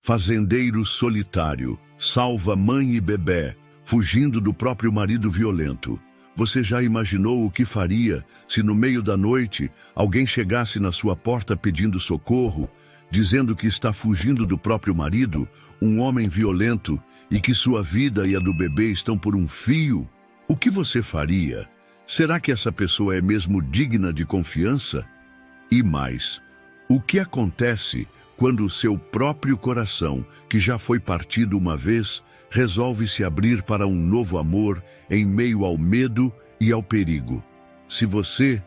Fazendeiro solitário, salva mãe e bebê, fugindo do próprio marido violento. Você já imaginou o que faria se no meio da noite alguém chegasse na sua porta pedindo socorro, dizendo que está fugindo do próprio marido, um homem violento, e que sua vida e a do bebê estão por um fio? O que você faria? Será que essa pessoa é mesmo digna de confiança? E mais, o que acontece quando o seu próprio coração, que já foi partido uma vez, resolve se abrir para um novo amor em meio ao medo e ao perigo? Se você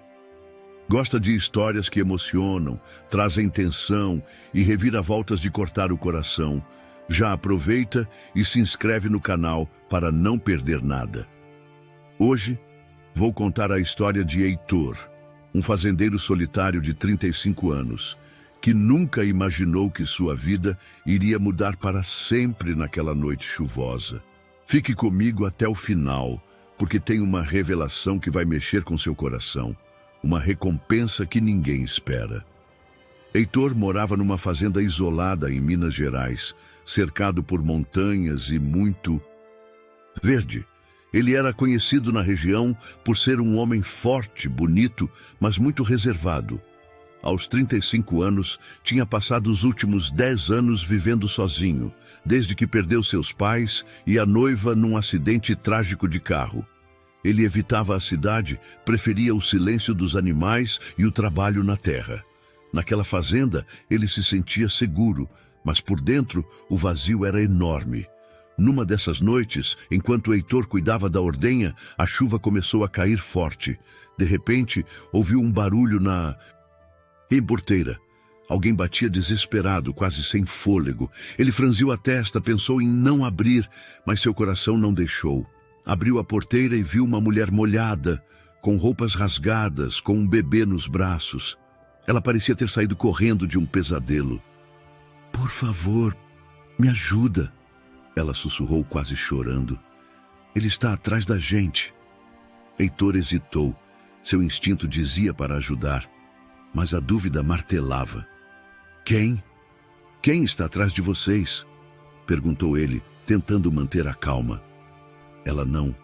gosta de histórias que emocionam, trazem tensão e reviravoltas de cortar o coração, já aproveita e se inscreve no canal para não perder nada. Hoje, vou contar a história de Heitor, um fazendeiro solitário de 35 anos, que nunca imaginou que sua vida iria mudar para sempre naquela noite chuvosa. Fique comigo até o final, porque tem uma revelação que vai mexer com seu coração, uma recompensa que ninguém espera. Heitor morava numa fazenda isolada em Minas Gerais, cercado por montanhas e muito verde. Ele era conhecido na região por ser um homem forte, bonito, mas muito reservado. Aos 35 anos, tinha passado os últimos 10 anos vivendo sozinho, desde que perdeu seus pais e a noiva num acidente trágico de carro. Ele evitava a cidade, preferia o silêncio dos animais e o trabalho na terra. Naquela fazenda, ele se sentia seguro, mas por dentro o vazio era enorme. Numa dessas noites, enquanto Heitor cuidava da ordenha, a chuva começou a cair forte. De repente, ouviu um barulho na porteira. Alguém batia desesperado, quase sem fôlego. Ele franziu a testa, pensou em não abrir, mas seu coração não deixou. Abriu a porteira e viu uma mulher molhada, com roupas rasgadas, com um bebê nos braços. Ela parecia ter saído correndo de um pesadelo. "Por favor, me ajuda", ela sussurrou, quase chorando. "Ele está atrás da gente." Heitor hesitou. Seu instinto dizia para ajudar, mas a dúvida martelava. Quem? Quem está atrás de vocês?" perguntou ele, tentando manter a calma. Ela não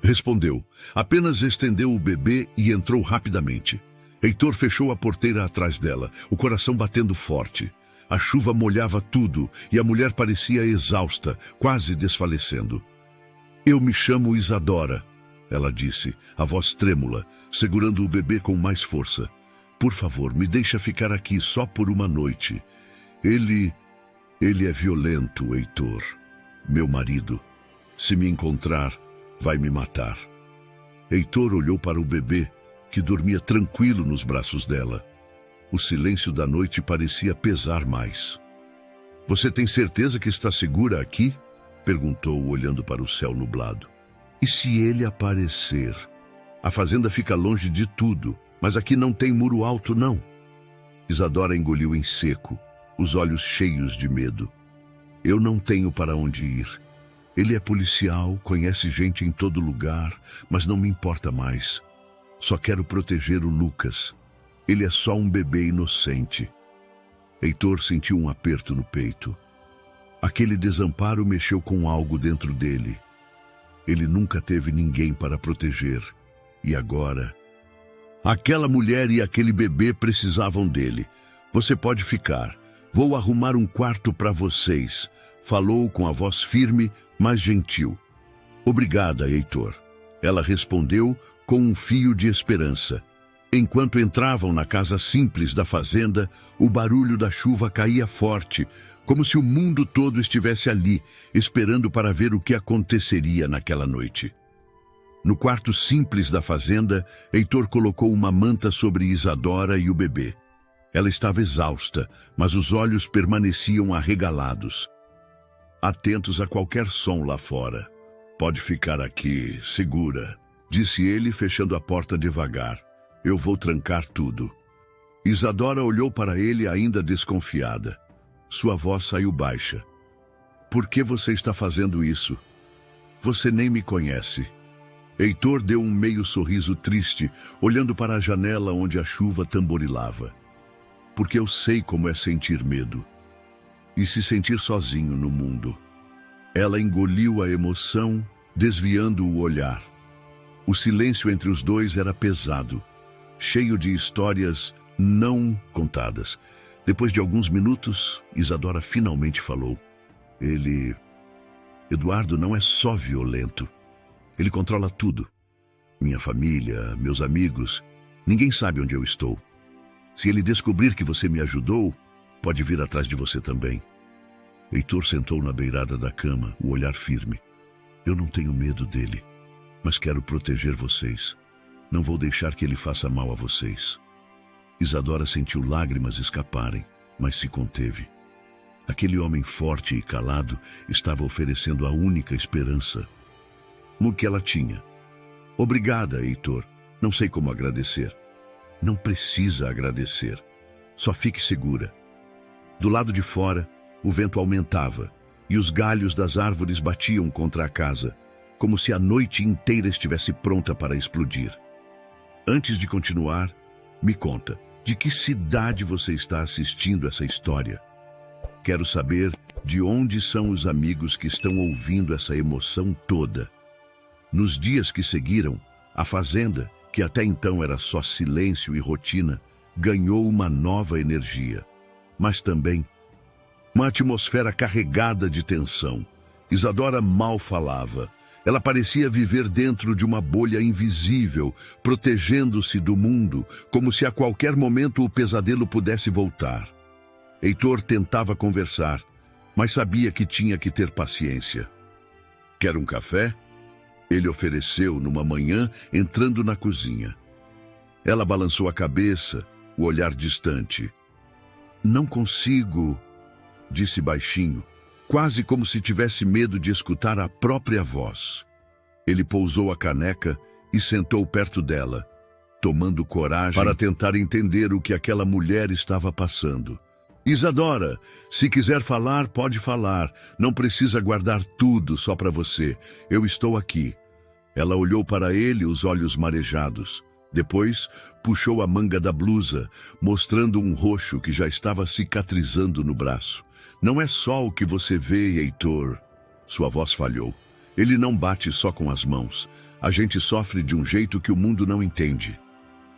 respondeu, apenas estendeu o bebê e entrou rapidamente. Heitor fechou a porteira atrás dela, o coração batendo forte. A chuva molhava tudo e a mulher parecia exausta, quase desfalecendo. "Eu me chamo Isadora", ela disse, a voz trêmula, segurando o bebê com mais força. "Por favor, me deixa ficar aqui só por uma noite. Ele é violento, Heitor. Meu marido. Se me encontrar, vai me matar." Heitor olhou para o bebê, que dormia tranquilo nos braços dela. O silêncio da noite parecia pesar mais. "Você tem certeza que está segura aqui?" perguntou, olhando para o céu nublado. "E se ele aparecer? A fazenda fica longe de tudo, mas aqui não tem muro alto, não." Isadora engoliu em seco, os olhos cheios de medo. "Eu não tenho para onde ir. Ele é policial, conhece gente em todo lugar, mas não me importa mais. Só quero proteger o Lucas. Ele é só um bebê inocente." Heitor sentiu um aperto no peito. Aquele desamparo mexeu com algo dentro dele. Ele nunca teve ninguém para proteger. E agora? Aquela mulher e aquele bebê precisavam dele. "Você pode ficar. Vou arrumar um quarto para vocês", falou com a voz firme, mas gentil. "Obrigada, Heitor." Ela respondeu com um fio de esperança. Enquanto entravam na casa simples da fazenda, o barulho da chuva caía forte, como se o mundo todo estivesse ali, esperando para ver o que aconteceria naquela noite. No quarto simples da fazenda, Heitor colocou uma manta sobre Isadora e o bebê. Ela estava exausta, mas os olhos permaneciam arregalados, atentos a qualquer som lá fora. "Pode ficar aqui, segura", disse ele, fechando a porta devagar. "Eu vou trancar tudo." Isadora olhou para ele ainda desconfiada. Sua voz saiu baixa. "Por que você está fazendo isso? Você nem me conhece." Heitor deu um meio sorriso triste, olhando para a janela onde a chuva tamborilava. "Porque eu sei como é sentir medo." e se sentir sozinho no mundo. Ela engoliu a emoção, desviando o olhar. O silêncio entre os dois era pesado, cheio de histórias não contadas. Depois de alguns minutos, Isadora finalmente falou. Eduardo não é só violento. Ele controla tudo. Minha família, meus amigos, ninguém sabe onde eu estou. Se ele descobrir que você me ajudou, pode vir atrás de você também. Heitor sentou na beirada da cama, o olhar firme. Eu não tenho medo dele, mas quero proteger vocês. Não vou deixar que ele faça mal a vocês. Isadora sentiu lágrimas escaparem, mas se conteve. Aquele homem forte e calado estava oferecendo a única esperança no que ela tinha. Obrigada, Heitor. Não sei como agradecer. Não precisa agradecer. Só fique segura. Do lado de fora, o vento aumentava e os galhos das árvores batiam contra a casa, como se a noite inteira estivesse pronta para explodir. Antes de continuar, me conta, de que cidade você está assistindo essa história? Quero saber de onde são os amigos que estão ouvindo essa emoção toda. Nos dias que seguiram, a fazenda, que até então era só silêncio e rotina, ganhou uma nova energia. Mas também uma atmosfera carregada de tensão. Isadora mal falava. Ela parecia viver dentro de uma bolha invisível, protegendo-se do mundo, como se a qualquer momento o pesadelo pudesse voltar. Heitor tentava conversar, mas sabia que tinha que ter paciência. Quer um café? Ele ofereceu numa manhã, entrando na cozinha. Ela balançou a cabeça, o olhar distante. Não consigo, disse baixinho, quase como se tivesse medo de escutar a própria voz. Ele pousou a caneca e sentou perto dela, tomando coragem para tentar entender o que aquela mulher estava passando. Isadora, se quiser falar, pode falar. Não precisa guardar tudo só para você. Eu estou aqui. Ela olhou para ele, os olhos marejados. Depois, puxou a manga da blusa, mostrando um roxo que já estava cicatrizando no braço. Não é só o que você vê, Heitor. Sua voz falhou. Ele não bate só com as mãos. A gente sofre de um jeito que o mundo não entende.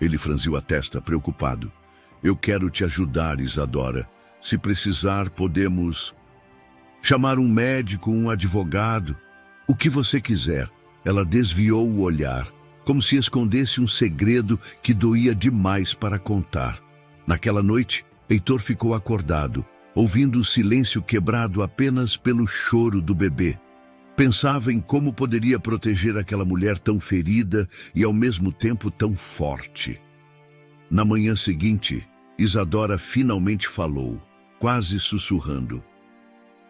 Ele franziu a testa, preocupado. Eu quero te ajudar, Isadora. Se precisar, podemos chamar um médico, um advogado, o que você quiser. Ela desviou o olhar, como se escondesse um segredo que doía demais para contar. Naquela noite, Heitor ficou acordado, ouvindo o silêncio quebrado apenas pelo choro do bebê. Pensava em como poderia proteger aquela mulher tão ferida e ao mesmo tempo tão forte. Na manhã seguinte, Isadora finalmente falou, quase sussurrando.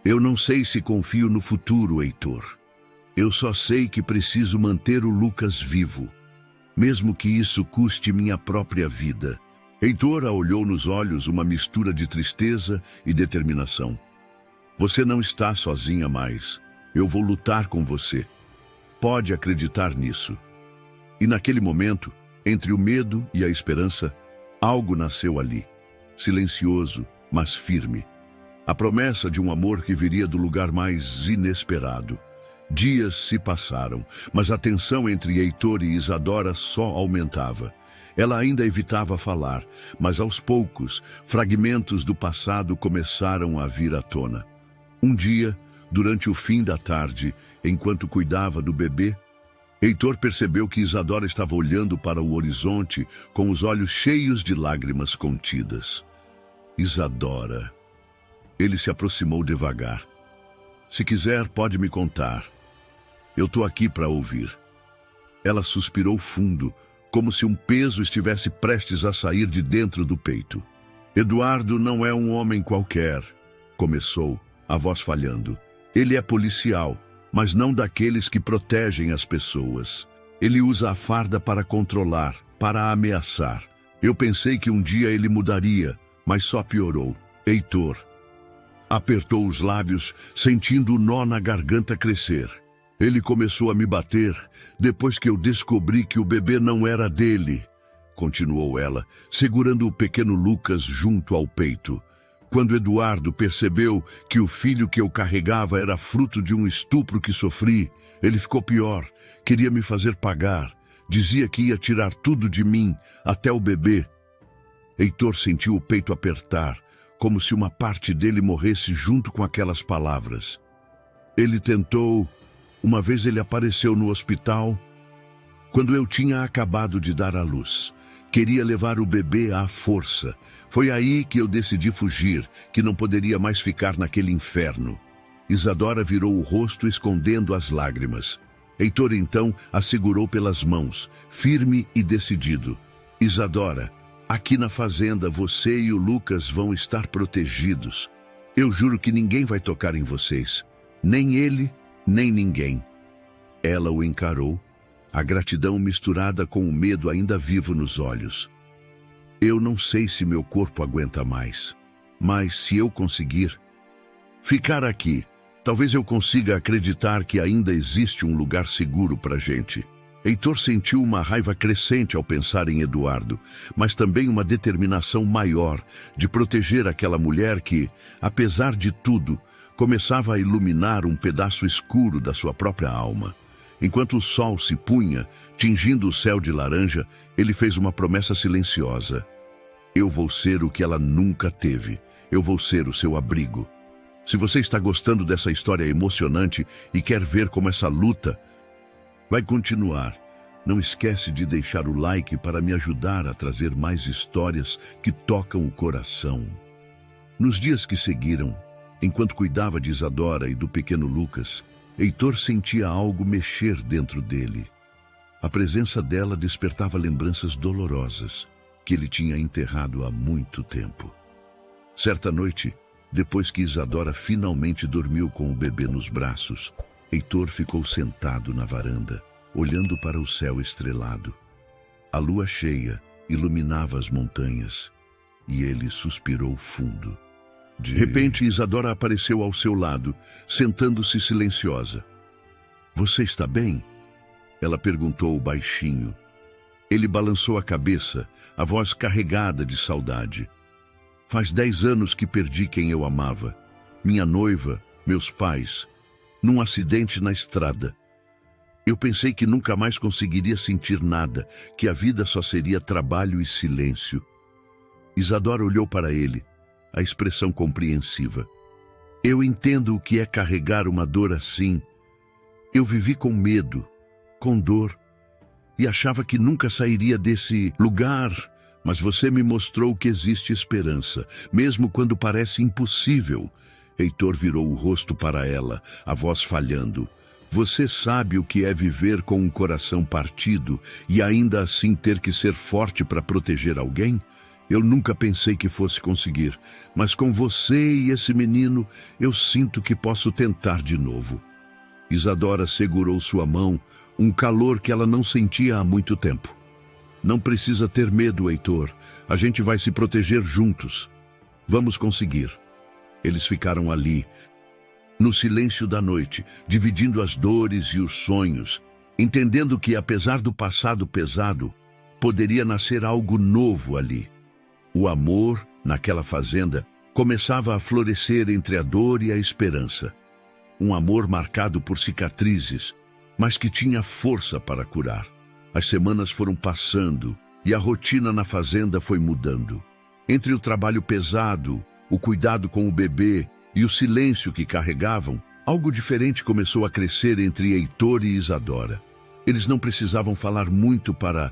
Eu não sei se confio no futuro, Heitor. Eu só sei que preciso manter o Lucas vivo, mesmo que isso custe minha própria vida. Heitor a olhou nos olhos, uma mistura de tristeza e determinação. Você não está sozinha mais. Eu vou lutar com você. Pode acreditar nisso. E naquele momento, entre o medo e a esperança, algo nasceu ali, silencioso, mas firme. A promessa de um amor que viria do lugar mais inesperado. Dias se passaram, mas a tensão entre Heitor e Isadora só aumentava. Ela ainda evitava falar, mas aos poucos, fragmentos do passado começaram a vir à tona. Um dia, durante o fim da tarde, enquanto cuidava do bebê, Heitor percebeu que Isadora estava olhando para o horizonte com os olhos cheios de lágrimas contidas. Isadora. Ele se aproximou devagar. Se quiser, pode me contar. Eu estou aqui para ouvir. Ela suspirou fundo, como se um peso estivesse prestes a sair de dentro do peito. Eduardo não é um homem qualquer, começou, a voz falhando. Ele é policial, mas não daqueles que protegem as pessoas. Ele usa a farda para controlar, para ameaçar. Eu pensei que um dia ele mudaria, mas só piorou. Heitor. Apertou os lábios, sentindo o nó na garganta crescer. Ele começou a me bater depois que eu descobri que o bebê não era dele, continuou ela, segurando o pequeno Lucas junto ao peito. Quando Eduardo percebeu que o filho que eu carregava era fruto de um estupro que sofri, ele ficou pior, queria me fazer pagar, dizia que ia tirar tudo de mim, até o bebê. Heitor sentiu o peito apertar, como se uma parte dele morresse junto com aquelas palavras. Ele tentou. Uma vez ele apareceu no hospital, quando eu tinha acabado de dar à luz. Queria levar o bebê à força. Foi aí que eu decidi fugir, que não poderia mais ficar naquele inferno. Isadora virou o rosto escondendo as lágrimas. Heitor então a segurou pelas mãos, firme e decidido. Isadora, aqui na fazenda você e o Lucas vão estar protegidos. Eu juro que ninguém vai tocar em vocês. Nem ele, nem ninguém. Ela o encarou, a gratidão misturada com o medo ainda vivo nos olhos. Eu não sei se meu corpo aguenta mais, mas se eu conseguir ficar aqui, talvez eu consiga acreditar que ainda existe um lugar seguro pra gente. Heitor sentiu uma raiva crescente ao pensar em Eduardo, mas também uma determinação maior de proteger aquela mulher que, apesar de tudo, começava a iluminar um pedaço escuro da sua própria alma. Enquanto o sol se punha, tingindo o céu de laranja, ele fez uma promessa silenciosa. Eu vou ser o que ela nunca teve. Eu vou ser o seu abrigo. Se você está gostando dessa história emocionante e quer ver como essa luta vai continuar, não esquece de deixar o like para me ajudar a trazer mais histórias que tocam o coração. Nos dias que seguiram, enquanto cuidava de Isadora e do pequeno Lucas, Heitor sentia algo mexer dentro dele. A presença dela despertava lembranças dolorosas que ele tinha enterrado há muito tempo. Certa noite, depois que Isadora finalmente dormiu com o bebê nos braços, Heitor ficou sentado na varanda, olhando para o céu estrelado. A lua cheia iluminava as montanhas e ele suspirou fundo. De repente, Isadora apareceu ao seu lado, sentando-se silenciosa. Você está bem? Ela perguntou baixinho. Ele balançou a cabeça, a voz carregada de saudade. Faz 10 anos que perdi quem eu amava. Minha noiva, meus pais, num acidente na estrada. Eu pensei que nunca mais conseguiria sentir nada, que a vida só seria trabalho e silêncio. Isadora olhou para ele, a expressão compreensiva. Eu entendo o que é carregar uma dor assim. Eu vivi com medo, com dor, e achava que nunca sairia desse lugar, mas você me mostrou que existe esperança, mesmo quando parece impossível. Heitor virou o rosto para ela, a voz falhando. Você sabe o que é viver com um coração partido e ainda assim ter que ser forte para proteger alguém? Eu nunca pensei que fosse conseguir, mas com você e esse menino, eu sinto que posso tentar de novo. Isadora segurou sua mão, um calor que ela não sentia há muito tempo. Não precisa ter medo, Heitor. A gente vai se proteger juntos. Vamos conseguir. Eles ficaram ali, no silêncio da noite, dividindo as dores e os sonhos, entendendo que, apesar do passado pesado, poderia nascer algo novo ali. O amor, naquela fazenda, começava a florescer entre a dor e a esperança. Um amor marcado por cicatrizes, mas que tinha força para curar. As semanas foram passando e a rotina na fazenda foi mudando. Entre o trabalho pesado, o cuidado com o bebê e o silêncio que carregavam, algo diferente começou a crescer entre Heitor e Isadora. Eles não precisavam falar muito para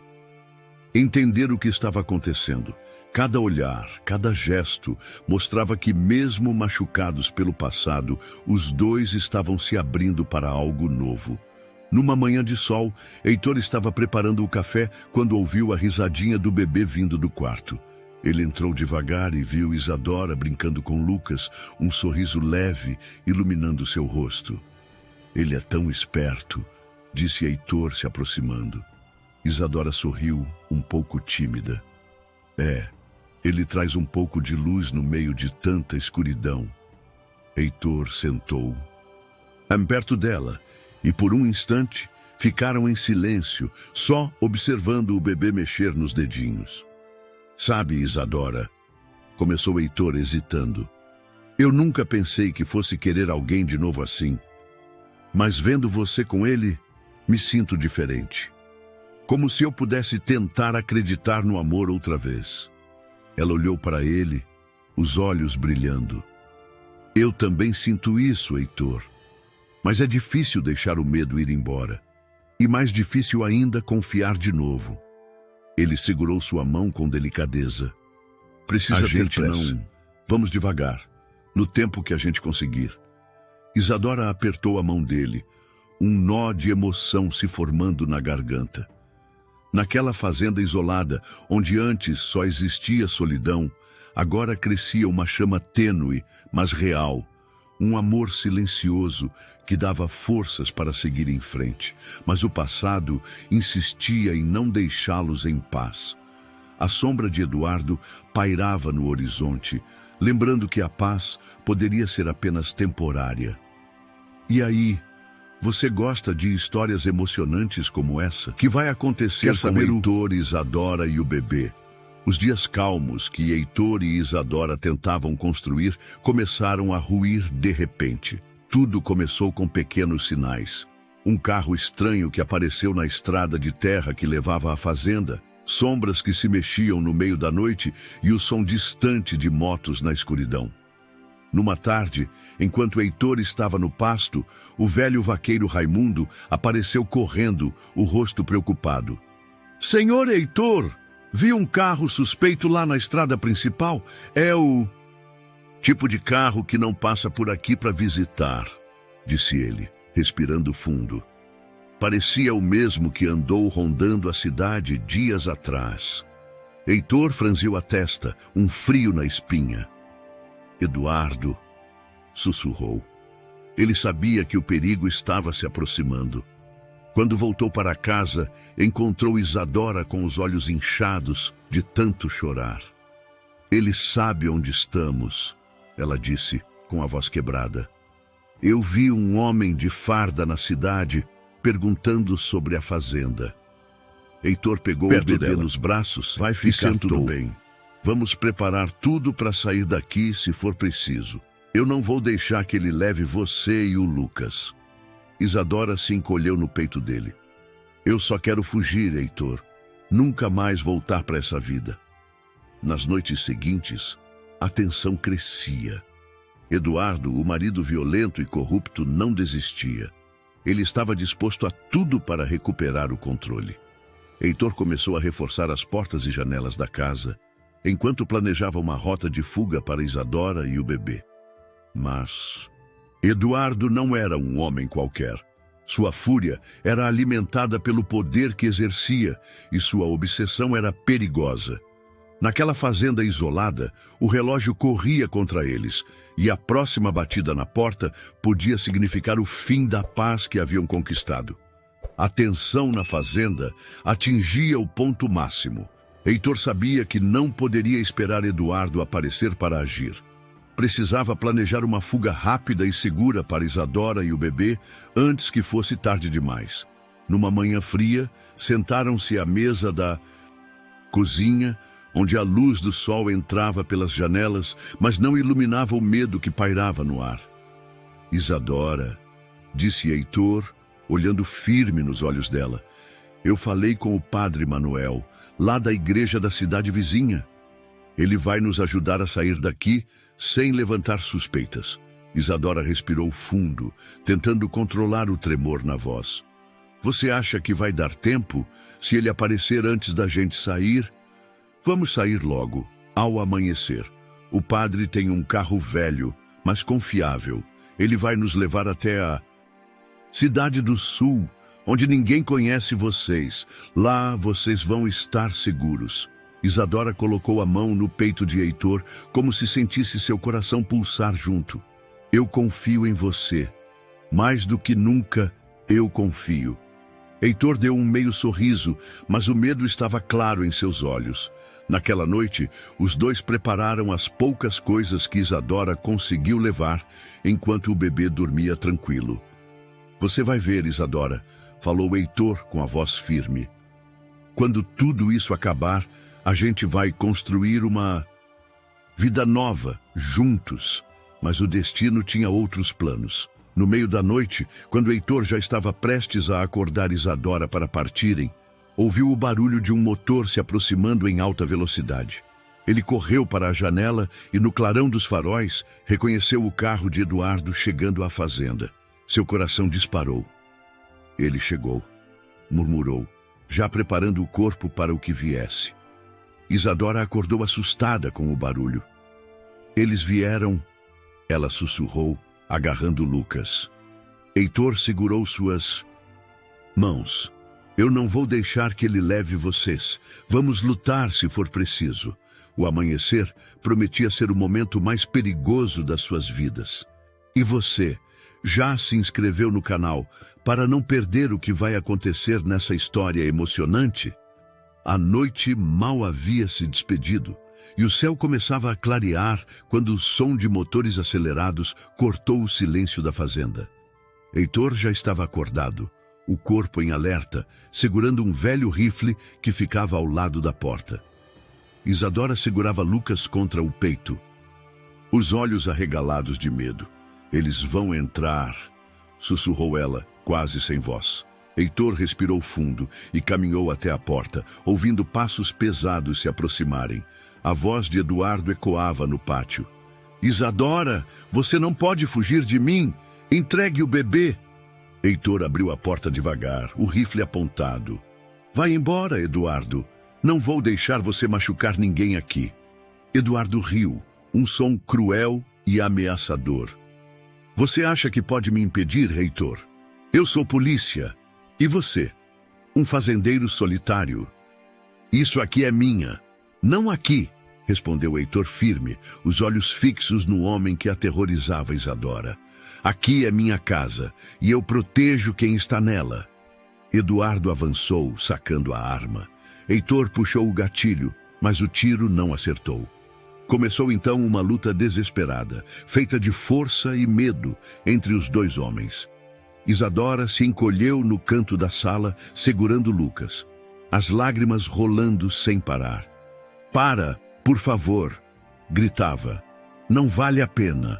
entender o que estava acontecendo. Cada olhar, cada gesto mostrava que, mesmo machucados pelo passado, os dois estavam se abrindo para algo novo. Numa manhã de sol, Heitor estava preparando o café quando ouviu a risadinha do bebê vindo do quarto. Ele entrou devagar e viu Isadora brincando com Lucas, um sorriso leve iluminando seu rosto. Ele é tão esperto, disse Heitor se aproximando. Isadora sorriu, um pouco tímida. Ele traz um pouco de luz no meio de tanta escuridão. Heitor sentou perto dela e por um instante ficaram em silêncio, só observando o bebê mexer nos dedinhos. Sabe, Isadora, começou Heitor hesitando. Eu nunca pensei que fosse querer alguém de novo assim. Mas vendo você com ele, me sinto diferente. Como se eu pudesse tentar acreditar no amor outra vez. Ela olhou para ele, os olhos brilhando. Eu também sinto isso, Heitor. Mas é difícil deixar o medo ir embora. E mais difícil ainda confiar de novo. Ele segurou sua mão com delicadeza. Precisa ter pressa. Não. Vamos devagar, no tempo que a gente conseguir. Isadora apertou a mão dele, um nó de emoção se formando na garganta. Naquela fazenda isolada, onde antes só existia solidão, agora crescia uma chama tênue, mas real. Um amor silencioso que dava forças para seguir em frente. Mas o passado insistia em não deixá-los em paz. A sombra de Eduardo pairava no horizonte, lembrando que a paz poderia ser apenas temporária. E aí, você gosta de histórias emocionantes como essa? Que vai acontecer com Heitor, Isadora e o bebê? Os dias calmos que Heitor e Isadora tentavam construir começaram a ruir de repente. Tudo começou com pequenos sinais. Um carro estranho que apareceu na estrada de terra que levava à fazenda, sombras que se mexiam no meio da noite e o som distante de motos na escuridão. Numa tarde, enquanto Heitor estava no pasto, o velho vaqueiro Raimundo apareceu correndo, o rosto preocupado. Senhor Heitor, vi um carro suspeito lá na estrada principal. É o tipo de carro que não passa por aqui para visitar, disse ele, respirando fundo. Parecia o mesmo que andou rondando a cidade dias atrás. Heitor franziu a testa, um frio na espinha. Eduardo, sussurrou. Ele sabia que o perigo estava se aproximando. Quando voltou para casa, encontrou Isadora com os olhos inchados de tanto chorar. Ele sabe onde estamos, ela disse, com a voz quebrada. Eu vi um homem de farda na cidade perguntando sobre a fazenda. Heitor pegou o bebê nos braços. Vai ficar tudo bem. Vamos preparar tudo para sair daqui se for preciso. Eu não vou deixar que ele leve você e o Lucas. Isadora se encolheu no peito dele. Eu só quero fugir, Heitor. Nunca mais voltar para essa vida. Nas noites seguintes, a tensão crescia. Eduardo, o marido violento e corrupto, não desistia. Ele estava disposto a tudo para recuperar o controle. Heitor começou a reforçar as portas e janelas da casa, enquanto planejava uma rota de fuga para Isadora e o bebê. Mas Eduardo não era um homem qualquer. Sua fúria era alimentada pelo poder que exercia e sua obsessão era perigosa. Naquela fazenda isolada, o relógio corria contra eles e a próxima batida na porta podia significar o fim da paz que haviam conquistado. A tensão na fazenda atingia o ponto máximo. Heitor sabia que não poderia esperar Eduardo aparecer para agir. Precisava planejar uma fuga rápida e segura para Isadora e o bebê antes que fosse tarde demais. Numa manhã fria, sentaram-se à mesa da cozinha, onde a luz do sol entrava pelas janelas, mas não iluminava o medo que pairava no ar. Isadora, disse Heitor, olhando firme nos olhos dela. Eu falei com o padre Manuel, lá da igreja da cidade vizinha. Ele vai nos ajudar a sair daqui sem levantar suspeitas. Isadora respirou fundo, tentando controlar o tremor na voz. Você acha que vai dar tempo se ele aparecer antes da gente sair? Vamos sair logo, ao amanhecer. O padre tem um carro velho, mas confiável. Ele vai nos levar até a Cidade do Sul, onde ninguém conhece vocês. Lá vocês vão estar seguros. Isadora colocou a mão no peito de Heitor, como se sentisse seu coração pulsar junto. Eu confio em você. Mais do que nunca, eu confio. Heitor deu um meio sorriso, mas o medo estava claro em seus olhos. Naquela noite, os dois prepararam as poucas coisas que Isadora conseguiu levar, enquanto o bebê dormia tranquilo. Você vai ver, Isadora, falou Heitor com a voz firme. Quando tudo isso acabar, a gente vai construir uma Vida nova, juntos. Mas o destino tinha outros planos. No meio da noite, quando Heitor já estava prestes a acordar Isadora para partirem, ouviu o barulho de um motor se aproximando em alta velocidade. Ele correu para a janela e, no clarão dos faróis, reconheceu o carro de Eduardo chegando à fazenda. Seu coração disparou. Ele chegou, murmurou, já preparando o corpo para o que viesse. Isadora acordou assustada com o barulho. Eles vieram, ela sussurrou, agarrando Lucas. Heitor segurou suas mãos. Eu não vou deixar que ele leve vocês. Vamos lutar se for preciso. O amanhecer prometia ser o momento mais perigoso das suas vidas. E você já se inscreveu no canal para não perder o que vai acontecer nessa história emocionante? A noite mal havia se despedido e o céu começava a clarear quando o som de motores acelerados cortou o silêncio da fazenda. Heitor já estava acordado, o corpo em alerta, segurando um velho rifle que ficava ao lado da porta. Isadora segurava Lucas contra o peito, os olhos arregalados de medo. Eles vão entrar, sussurrou ela, quase sem voz. Heitor respirou fundo e caminhou até a porta, ouvindo passos pesados se aproximarem. A voz de Eduardo ecoava no pátio. Isadora, você não pode fugir de mim! Entregue o bebê! Heitor abriu a porta devagar, o rifle apontado. Vai embora, Eduardo. Não vou deixar você machucar ninguém aqui. Eduardo riu, um som cruel e ameaçador. Você acha que pode me impedir, Heitor? Eu sou polícia. E você? Um fazendeiro solitário. Isso aqui é minha. Não aqui, respondeu Heitor firme, os olhos fixos no homem que aterrorizava Isadora. Aqui é minha casa, e eu protejo quem está nela. Eduardo avançou, sacando a arma. Heitor puxou o gatilho, mas o tiro não acertou. Começou então uma luta desesperada, feita de força e medo entre os dois homens. Isadora se encolheu no canto da sala, segurando Lucas, as lágrimas rolando sem parar. Para, por favor, gritava. Não vale a pena.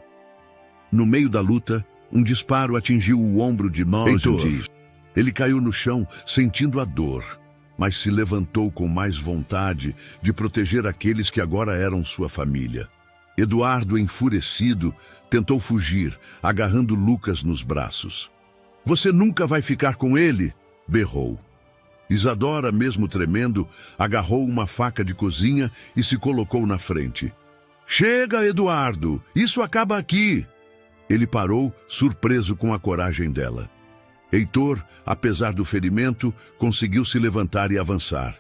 No meio da luta, um disparo atingiu o ombro de Heitor. Ele caiu no chão, sentindo a dor, mas se levantou com mais vontade de proteger aqueles que agora eram sua família. Eduardo, enfurecido, tentou fugir, agarrando Lucas nos braços. Você nunca vai ficar com ele, berrou. Isadora, mesmo tremendo, agarrou uma faca de cozinha e se colocou na frente. Chega, Eduardo, isso acaba aqui. Ele parou, surpreso com a coragem dela. Heitor, apesar do ferimento, conseguiu se levantar e avançar.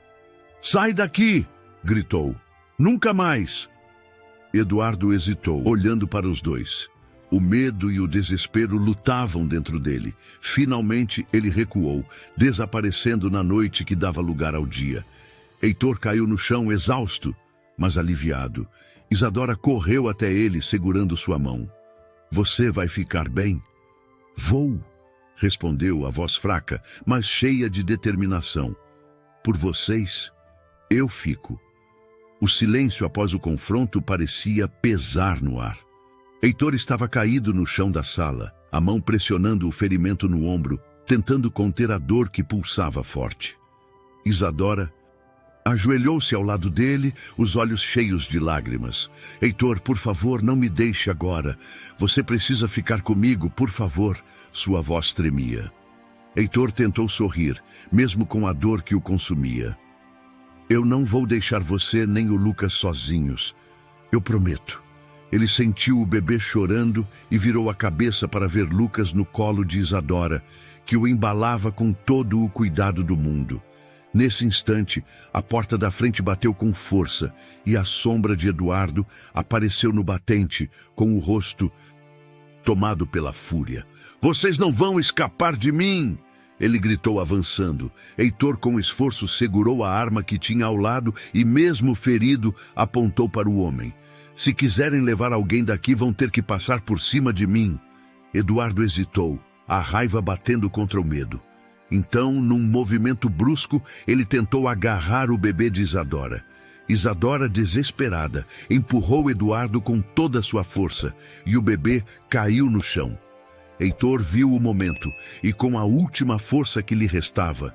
Sai daqui, gritou. Nunca mais. Eduardo hesitou, olhando para os dois. O medo e o desespero lutavam dentro dele. Finalmente ele recuou, desaparecendo na noite que dava lugar ao dia. Heitor caiu no chão exausto, mas aliviado. Isadora correu até ele, segurando sua mão. Você vai ficar bem? Vou, respondeu a voz fraca, mas cheia de determinação. Por vocês, eu fico. O silêncio após o confronto parecia pesar no ar. Heitor estava caído no chão da sala, a mão pressionando o ferimento no ombro, tentando conter a dor que pulsava forte. Isadora ajoelhou-se ao lado dele, os olhos cheios de lágrimas. Heitor, por favor, não me deixe agora. Você precisa ficar comigo, por favor. Sua voz tremia. Heitor tentou sorrir, mesmo com a dor que o consumia. Eu não vou deixar você nem o Lucas sozinhos. Eu prometo. Ele sentiu o bebê chorando e virou a cabeça para ver Lucas no colo de Isadora, que o embalava com todo o cuidado do mundo. Nesse instante, a porta da frente bateu com força e a sombra de Eduardo apareceu no batente, com o rosto tomado pela fúria. Vocês não vão escapar de mim! Ele gritou avançando. Heitor, com esforço, segurou a arma que tinha ao lado e, mesmo ferido, apontou para o homem. Se quiserem levar alguém daqui, vão ter que passar por cima de mim. Eduardo hesitou, a raiva batendo contra o medo. Então, num movimento brusco, ele tentou agarrar o bebê de Isadora. Isadora, desesperada, empurrou Eduardo com toda a sua força e o bebê caiu no chão. Heitor viu o momento e, com a última força que lhe restava,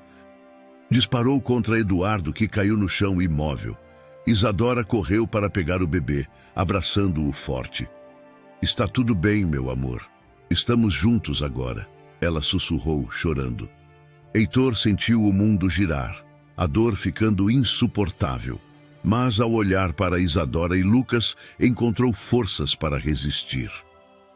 disparou contra Eduardo, que caiu no chão imóvel. Isadora correu para pegar o bebê, abraçando-o forte. Está tudo bem, meu amor. Estamos juntos agora, ela sussurrou, chorando. Heitor sentiu o mundo girar, a dor ficando insuportável. Mas, ao olhar para Isadora e Lucas, encontrou forças para resistir.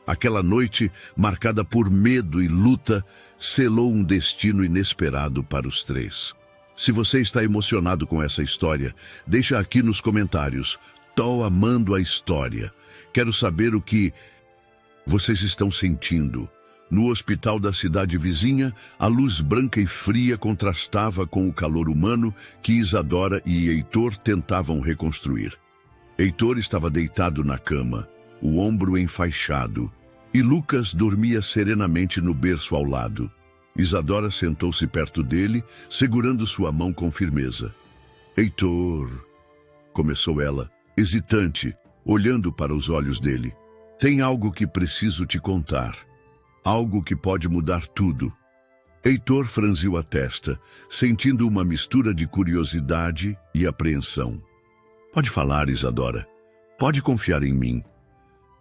Aquela noite, marcada por medo e luta, selou um destino inesperado para os três. Se você está emocionado com essa história, deixa aqui nos comentários. Tô amando a história. Quero saber o que vocês estão sentindo. No hospital da cidade vizinha, a luz branca e fria contrastava com o calor humano que Isadora e Heitor tentavam reconstruir. Heitor estava deitado na cama, o ombro enfaixado, e Lucas dormia serenamente no berço ao lado. Isadora sentou-se perto dele, segurando sua mão com firmeza. Heitor, começou ela, hesitante, olhando para os olhos dele. Tem algo que preciso te contar. Algo que pode mudar tudo. Heitor franziu a testa, sentindo uma mistura de curiosidade e apreensão. Pode falar, Isadora. Pode confiar em mim.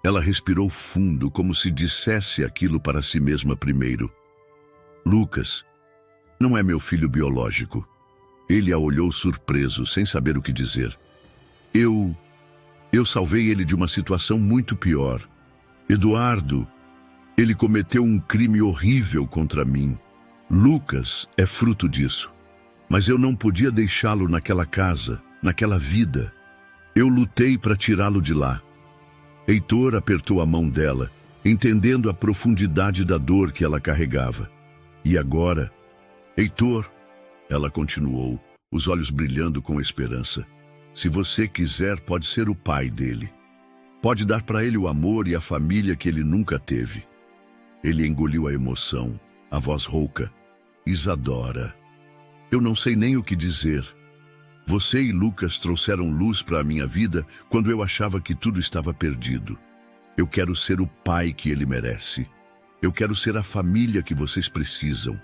Ela respirou fundo, como se dissesse aquilo para si mesma primeiro. Lucas não é meu filho biológico. Ele a olhou surpreso, sem saber o que dizer. Eu salvei ele de uma situação muito pior. Eduardo, ele cometeu um crime horrível contra mim. Lucas é fruto disso. Mas eu não podia deixá-lo naquela casa, naquela vida. Eu lutei para tirá-lo de lá. Heitor apertou a mão dela, entendendo a profundidade da dor que ela carregava. E agora, Heitor, ela continuou, os olhos brilhando com esperança. Se você quiser, pode ser o pai dele. Pode dar para ele o amor e a família que ele nunca teve. Ele engoliu a emoção, a voz rouca. Isadora, eu não sei nem o que dizer. Você e Lucas trouxeram luz para a minha vida quando eu achava que tudo estava perdido. Eu quero ser o pai que ele merece. Eu quero ser a família que vocês precisam.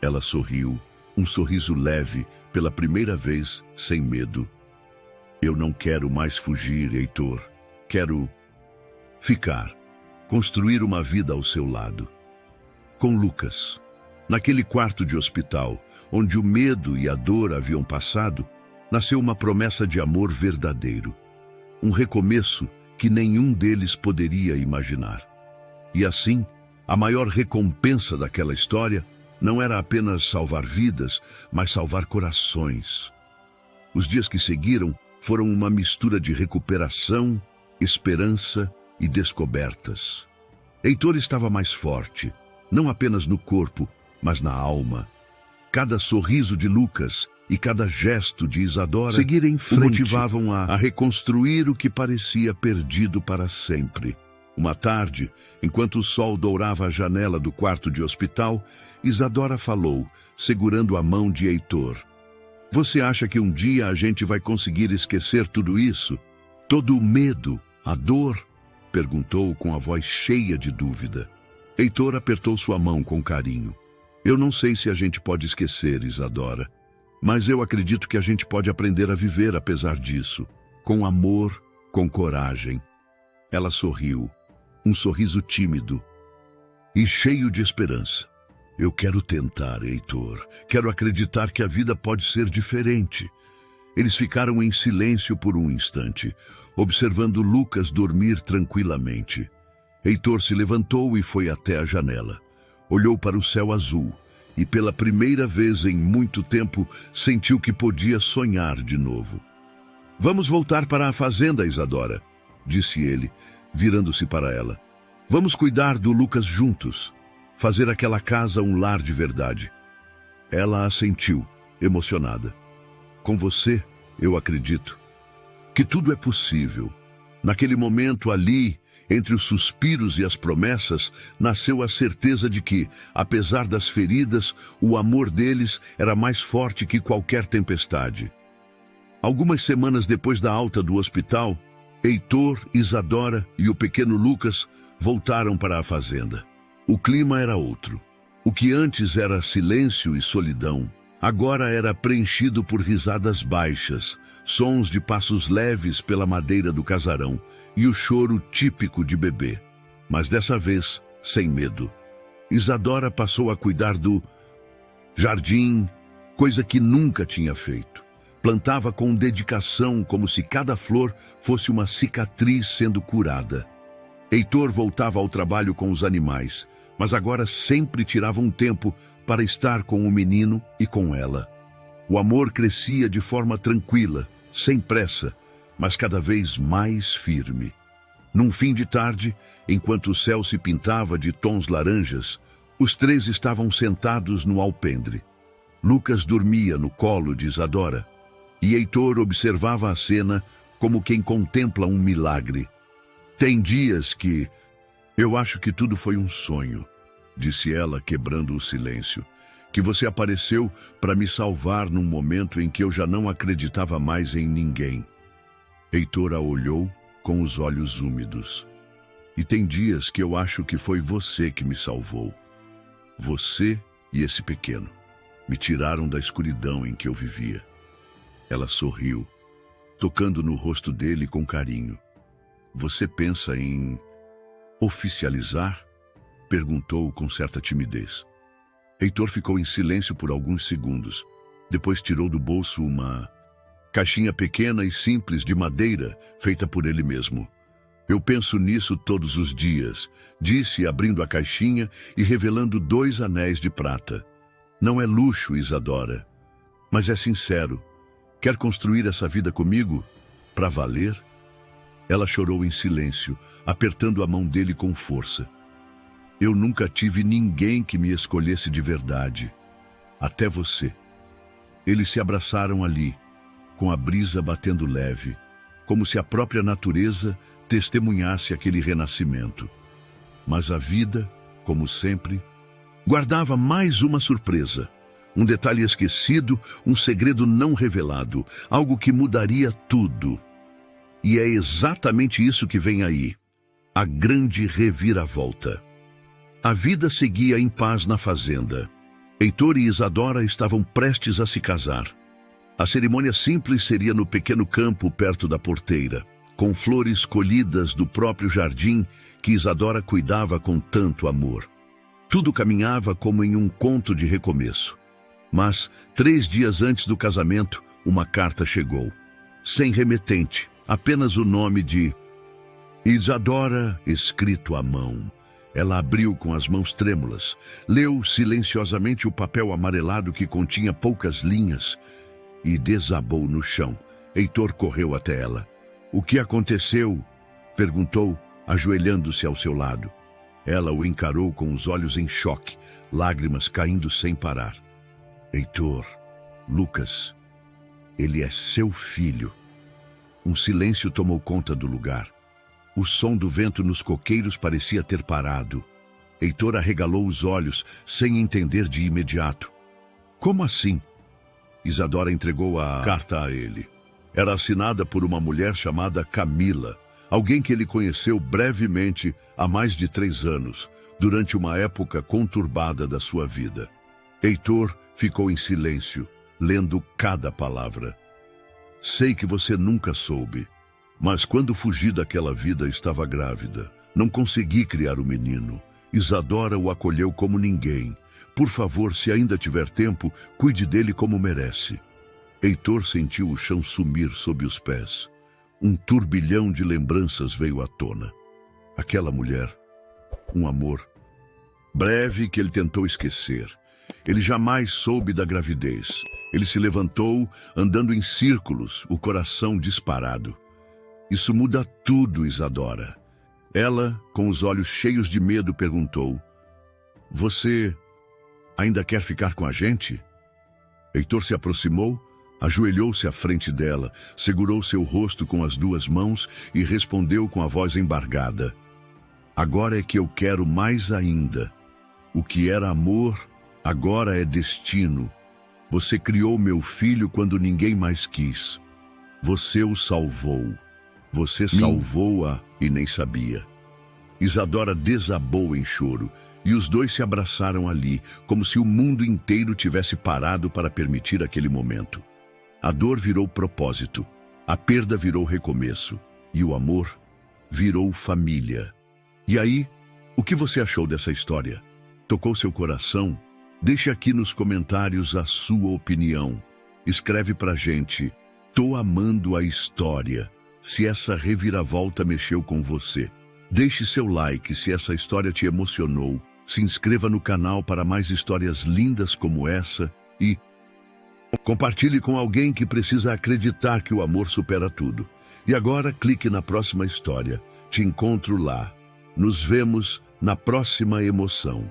Ela sorriu, um sorriso leve, pela primeira vez, sem medo. Eu não quero mais fugir, Heitor. Quero ficar. Construir uma vida ao seu lado. Com Lucas, naquele quarto de hospital, onde o medo e a dor haviam passado, nasceu uma promessa de amor verdadeiro. Um recomeço que nenhum deles poderia imaginar. E assim, a maior recompensa daquela história não era apenas salvar vidas, mas salvar corações. Os dias que seguiram foram uma mistura de recuperação, esperança e descobertas. Heitor estava mais forte, não apenas no corpo, mas na alma. Cada sorriso de Lucas e cada gesto de Isadora seguir em frente o motivavam a reconstruir o que parecia perdido para sempre. Uma tarde, enquanto o sol dourava a janela do quarto de hospital, Isadora falou, segurando a mão de Heitor. Você acha que um dia a gente vai conseguir esquecer tudo isso? Todo o medo, a dor? Perguntou com a voz cheia de dúvida. Heitor apertou sua mão com carinho. Eu não sei se a gente pode esquecer, Isadora, mas eu acredito que a gente pode aprender a viver apesar disso, com amor, com coragem. Ela sorriu, um sorriso tímido e cheio de esperança. Eu quero tentar, Heitor. Quero acreditar que a vida pode ser diferente. Eles ficaram em silêncio por um instante, observando Lucas dormir tranquilamente. Heitor se levantou e foi até a janela. Olhou para o céu azul e, pela primeira vez em muito tempo, sentiu que podia sonhar de novo. Vamos voltar para a fazenda, Isadora, disse ele, virando-se para ela. Vamos cuidar do Lucas juntos. Fazer aquela casa um lar de verdade. Ela assentiu, emocionada. Com você, eu acredito que tudo é possível. Naquele momento ali, entre os suspiros e as promessas, nasceu a certeza de que, apesar das feridas, o amor deles era mais forte que qualquer tempestade. Algumas semanas depois da alta do hospital, Heitor, Isadora e o pequeno Lucas voltaram para a fazenda. O clima era outro. O que antes era silêncio e solidão, agora era preenchido por risadas baixas, sons de passos leves pela madeira do casarão e o choro típico de bebê. Mas dessa vez, sem medo. Isadora passou a cuidar do jardim, coisa que nunca tinha feito. Plantava com dedicação, como se cada flor fosse uma cicatriz sendo curada. Heitor voltava ao trabalho com os animais, mas agora sempre tirava um tempo para estar com o menino e com ela. O amor crescia de forma tranquila, sem pressa, mas cada vez mais firme. Num fim de tarde, enquanto o céu se pintava de tons laranjas, os três estavam sentados no alpendre. Lucas dormia no colo de Isadora, e Heitor observava a cena como quem contempla um milagre. Tem dias que eu acho que tudo foi um sonho, disse ela, quebrando o silêncio, que você apareceu para me salvar num momento em que eu já não acreditava mais em ninguém. Heitor a olhou com os olhos úmidos. E tem dias que eu acho que foi você que me salvou. Você e esse pequeno me tiraram da escuridão em que eu vivia. Ela sorriu, tocando no rosto dele com carinho. Você pensa em oficializar? Perguntou com certa timidez. Heitor ficou em silêncio por alguns segundos. Depois tirou do bolso uma caixinha pequena e simples de madeira, feita por ele mesmo. Eu penso nisso todos os dias, disse, abrindo a caixinha e revelando 2 anéis de prata. Não é luxo, Isadora, mas é sincero. Quer construir essa vida comigo? Pra valer? Ela chorou em silêncio, apertando a mão dele com força. Eu nunca tive ninguém que me escolhesse de verdade. Até você. Eles se abraçaram ali, com a brisa batendo leve, como se a própria natureza testemunhasse aquele renascimento. Mas a vida, como sempre, guardava mais uma surpresa. Um detalhe esquecido, um segredo não revelado, algo que mudaria tudo. E é exatamente isso que vem aí, a grande reviravolta. A vida seguia em paz na fazenda. Heitor e Isadora estavam prestes a se casar. A cerimônia simples seria no pequeno campo perto da porteira, com flores colhidas do próprio jardim que Isadora cuidava com tanto amor. Tudo caminhava como em um conto de recomeço. Mas, 3 dias antes do casamento, uma carta chegou. Sem remetente, apenas o nome de Isadora escrito à mão. Ela abriu com as mãos trêmulas, leu silenciosamente o papel amarelado que continha poucas linhas e desabou no chão. Heitor correu até ela. O que aconteceu? Perguntou, ajoelhando-se ao seu lado. Ela o encarou com os olhos em choque, lágrimas caindo sem parar. Heitor, Lucas, ele é seu filho. Um silêncio tomou conta do lugar. O som do vento nos coqueiros parecia ter parado. Heitor arregalou os olhos, sem entender de imediato. Como assim? Isadora entregou a carta a ele. Era assinada por uma mulher chamada Camila, alguém que ele conheceu brevemente há mais de 3 anos, durante uma época conturbada da sua vida. Heitor ficou em silêncio, lendo cada palavra. Sei que você nunca soube, mas quando fugi daquela vida estava grávida. Não consegui criar o menino. Isadora o acolheu como ninguém. Por favor, se ainda tiver tempo, cuide dele como merece. Heitor sentiu o chão sumir sob os pés. Um turbilhão de lembranças veio à tona. Aquela mulher, um amor breve que ele tentou esquecer. Ele jamais soube da gravidez. Ele se levantou, andando em círculos, o coração disparado. Isso muda tudo, Isadora. Ela, com os olhos cheios de medo, perguntou: Você ainda quer ficar com a gente? Heitor se aproximou, ajoelhou-se à frente dela, segurou seu rosto com as 2 mãos e respondeu com a voz embargada: Agora é que eu quero mais ainda. O que era amor, agora é destino. Você criou meu filho quando ninguém mais quis. Você o salvou. Você salvou-a e nem sabia. Isadora desabou em choro e os dois se abraçaram ali, como se o mundo inteiro tivesse parado para permitir aquele momento. A dor virou propósito, a perda virou recomeço e o amor virou família. E aí, o que você achou dessa história? Tocou seu coração? Deixe aqui nos comentários a sua opinião. Escreve pra gente: tô amando a história. Se essa reviravolta mexeu com você. Deixe seu like se essa história te emocionou. Se inscreva no canal para mais histórias lindas como essa e compartilhe com alguém que precisa acreditar que o amor supera tudo. E agora clique na próxima história. Te encontro lá. Nos vemos na próxima emoção.